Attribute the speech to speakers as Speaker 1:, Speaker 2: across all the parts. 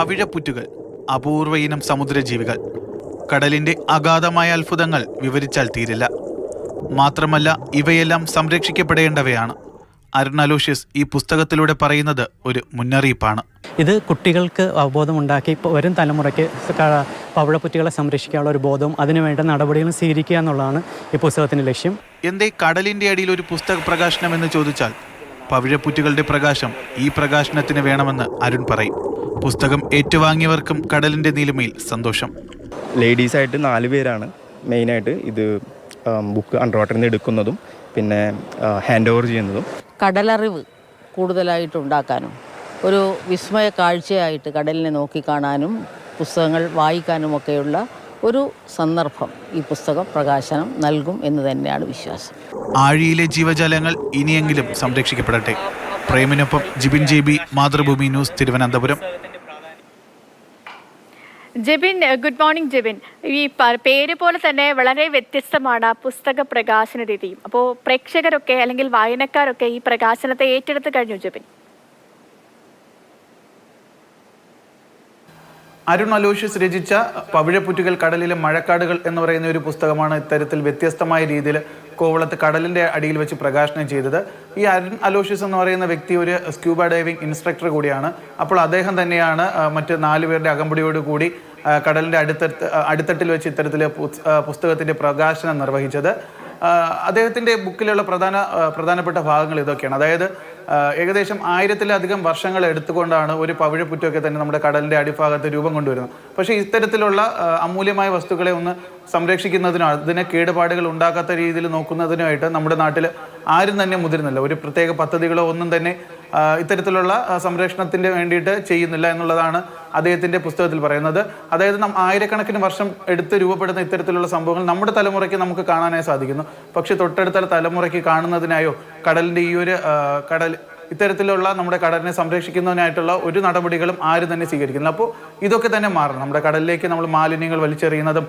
Speaker 1: പവിഴപ്പുറ്റുകൾ അപൂർവ ഇനം സമുദ്രജീവികൾ. കടലിന്റെ അഗാധമായ അത്ഭുതങ്ങൾ വിവരിച്ചാൽ തീരില്ല. മാത്രമല്ല ഇവയെല്ലാം സംരക്ഷിക്കപ്പെടേണ്ടവയാണ്. അരുൺ അലോഷ്യസ് ഈ പുസ്തകത്തിലൂടെ പറയുന്നത് ഒരു മുന്നറിയിപ്പാണ്.
Speaker 2: ഇത് കുട്ടികൾക്ക് അവബോധമുണ്ടാക്കി വരും തലമുറയ്ക്ക് പവിഴപ്പുറ്റുകളെ സംരക്ഷിക്കാനുള്ള ഒരു ബോധവും അതിനുവേണ്ട നടപടികളും സ്വീകരിക്കുക എന്നുള്ളതാണ് ഈ പുസ്തകത്തിൻ്റെ ലക്ഷ്യം.
Speaker 1: എന്തേ കടലിൻ്റെ അടിയിൽ ഒരു പുസ്തക പ്രകാശനം എന്ന് ചോദിച്ചാൽ പവിഴപ്പുറ്റുകളുടെ പ്രകാശം ഈ പ്രകാശനത്തിന് വേണമെന്ന് അരുൺ പറയും. പുസ്തകം ഏറ്റുവാങ്ങിയവർക്കും കടലിൻ്റെ നീലിമയിൽ സന്തോഷം.
Speaker 3: ലേഡീസായിട്ട് 4 പേരാണ് മെയിനായിട്ട് ഇത് ബുക്ക് അണ്ടർ വാട്ടറിൽ നിന്ന് എടുക്കുന്നതും പിന്നെ ഹാൻഡ് ഓവർ ചെയ്യുന്നതും.
Speaker 4: കടലറിവ് കൂടുതലായിട്ട് ഉണ്ടാക്കാനും ഒരു വിസ്മയ കാഴ്ചയായിട്ട് കടലിനെ നോക്കിക്കാണാനും പുസ്തകങ്ങൾ വായിക്കാനുമൊക്കെയുള്ള ഒരു സന്ദർഭം ഈ പുസ്തകം പ്രകാശനം നൽകും എന്ന് തന്നെയാണ് വിശ്വാസം.
Speaker 1: ആഴിയിലെ ജീവജാലങ്ങൾ ഇനിയെങ്കിലും സംരക്ഷിക്കപ്പെടട്ടെ. പ്രേമിനൊപ്പം Jibin JB, Mathrubhumi news, Thiruvananthapuram.
Speaker 5: Jebin, good morning Jebin. ഈ പേര് പോലെ തന്നെ വളരെ വ്യത്യസ്തമാണ് പുസ്തക പ്രകാശന രീതിയും. അപ്പോൾ പ്രേക്ഷകരൊക്കെ അല്ലെങ്കിൽ വായനക്കാരൊക്കെ ഈ പ്രകാശനത്തെ ഏറ്റെടുത്ത് കഴിഞ്ഞു ജെബിൻ?
Speaker 1: അരുൺ അലോഷ്യസ് രചിച്ച പവിഴപ്പുറ്റുകൾ കടലിലെ മഴക്കാടുകൾ എന്ന് പറയുന്ന ഒരു പുസ്തകമാണ് ഇത്തരത്തിൽ വ്യത്യസ്തമായ രീതിയിൽ കോവളത്ത് കടലിൻ്റെ അടിയിൽ വെച്ച് പ്രകാശനം ചെയ്തത്. ഈ അരുൺ അലോഷ്യസ് എന്ന് പറയുന്ന വ്യക്തി ഒരു സ്ക്യൂബ ഡൈവിംഗ് ഇൻസ്ട്രക്ടർ കൂടിയാണ്. അപ്പോൾ അദ്ദേഹം തന്നെയാണ് മറ്റ് 4 പേരുടെ അകമ്പടിയോട് കൂടി കടലിൻ്റെ അടിത്തട്ടിൽ വെച്ച് ഇത്തരത്തിൽ പുസ്തകത്തിൻ്റെ പ്രകാശനം നിർവഹിച്ചത്. അദ്ദേഹത്തിൻ്റെ ബുക്കിലുള്ള പ്രധാനപ്പെട്ട ഭാഗങ്ങൾ ഇതൊക്കെയാണ്. അതായത് ഏകദേശം 1000-ലധികം വർഷങ്ങൾ എടുത്തുകൊണ്ടാണ് ഒരു പവിഴപ്പുറ്റൊക്കെ തന്നെ നമ്മുടെ കടലിൻ്റെ അടിഭാഗത്ത് രൂപം കൊണ്ടുവരുന്നത്. പക്ഷേ ഇത്തരത്തിലുള്ള അമൂല്യമായ വസ്തുക്കളെ ഒന്ന് സംരക്ഷിക്കുന്നതിനോ അതിന് കേടുപാടുകൾ ഉണ്ടാക്കാത്ത രീതിയിൽ നോക്കുന്നതിനുമായിട്ട് നമ്മുടെ നാട്ടിൽ ആരും തന്നെ മുതിരുന്നില്ല. ഒരു പ്രത്യേക പദ്ധതികളോ ഒന്നും തന്നെ ഇത്തരത്തിലുള്ള സംരക്ഷണത്തിന് വേണ്ടിയിട്ട് ചെയ്യുന്നില്ല എന്നുള്ളതാണ് അദ്ദേഹത്തിൻ്റെ പുസ്തകത്തിൽ പറയുന്നത്. അതായത് ആയിരക്കണക്കിന് വർഷം എടുത്ത് രൂപപ്പെടുന്ന ഇത്തരത്തിലുള്ള സംഭവങ്ങൾ നമ്മുടെ തലമുറയ്ക്ക് നമുക്ക് കാണാനായി സാധിക്കുന്നു. പക്ഷേ തൊട്ടടുത്ത തലമുറയ്ക്ക് കാണുന്നതിനായോ കടലിൻ്റെ ഈ ഒരു ഇത്തരത്തിലുള്ള നമ്മുടെ കടലിനെ സംരക്ഷിക്കുന്നതിനായിട്ടുള്ള ഒരു നടപടികളും ആരും തന്നെ സ്വീകരിക്കുന്നില്ല. അപ്പോൾ ഇതൊക്കെ തന്നെ മാറണം. നമ്മുടെ കടലിലേക്ക് നമ്മൾ മാലിന്യങ്ങൾ വലിച്ചെറിയുന്നതും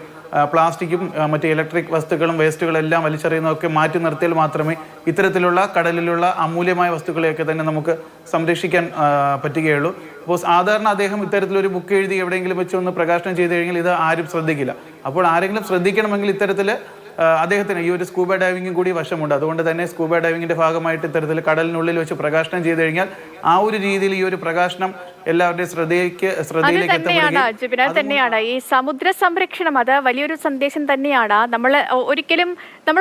Speaker 1: പ്ലാസ്റ്റിക്കും മറ്റ് ഇലക്ട്രിക് വസ്തുക്കളും വേസ്റ്റുകളെല്ലാം വലിച്ചെറിയുന്നതൊക്കെ മാറ്റി നിർത്തിയാൽ മാത്രമേ ഇത്തരത്തിലുള്ള കടലിലുള്ള അമൂല്യമായ വസ്തുക്കളെയൊക്കെ തന്നെ നമുക്ക് സംരക്ഷിക്കാൻ പറ്റുകയുള്ളൂ. അപ്പോൾ സാധാരണ അദ്ദേഹം ഇത്തരത്തിലൊരു ബുക്ക് എഴുതി എവിടെയെങ്കിലും വെച്ച് ഒന്ന് പ്രകാശനം ചെയ്ത് കഴിഞ്ഞാൽ ഇത് ആരും ശ്രദ്ധിക്കില്ല. അപ്പോൾ ആരെങ്കിലും ശ്രദ്ധിക്കണമെങ്കിൽ ഇത്തരത്തിൽ അദ്ദേഹത്തിന് ഈ ഒരു സ്കൂബ ഡൈവിംഗും കൂടി വശമുണ്ട്. അതുകൊണ്ട് തന്നെ സ്കൂബ ഡൈവിങ്ങിന്റെ ഭാഗമായിട്ട് ഇത്തരത്തിൽ കടലിനുള്ളിൽ വെച്ച് പ്രകാശനം ചെയ്തു കഴിഞ്ഞാൽ ആ ഒരു രീതിയിൽ ഈ ഒരു പ്രകാശനം എല്ലാവരുടെയും ശ്രദ്ധയിലേക്ക്
Speaker 5: തന്നെയാണ് ഈ സമുദ്ര സംരക്ഷണം. അത് വലിയൊരു സന്ദേശം തന്നെയാണ്. നമ്മൾ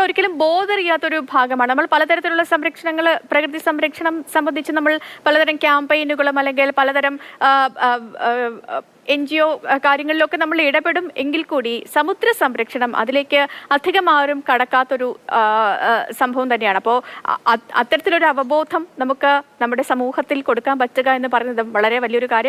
Speaker 5: ഒരിക്കലും ബോധറിയാത്തൊരു ഭാഗമാണ്. നമ്മൾ പലതരത്തിലുള്ള സംരക്ഷണങ്ങൾ, പ്രകൃതി സംരക്ഷണം സംബന്ധിച്ച് നമ്മൾ പലതരം ക്യാമ്പയിനുകളും അല്ലെങ്കിൽ പലതരം NGO കാര്യങ്ങളിലൊക്കെ നമ്മൾ ഇടപെടും എങ്കിൽ കൂടി സമുദ്ര സംരക്ഷണം അതിലേക്ക് അധികം ആരും കടക്കാത്തൊരു സംഭവം തന്നെയാണ്. അപ്പോൾ അത്തരത്തിലൊരു അവബോധം നമുക്ക് നമ്മുടെ സമൂഹത്തിൽ കൊടുക്കാൻ പറ്റുക എന്ന് പറയുന്നത് വളരെ വലിയൊരു കാര്യം.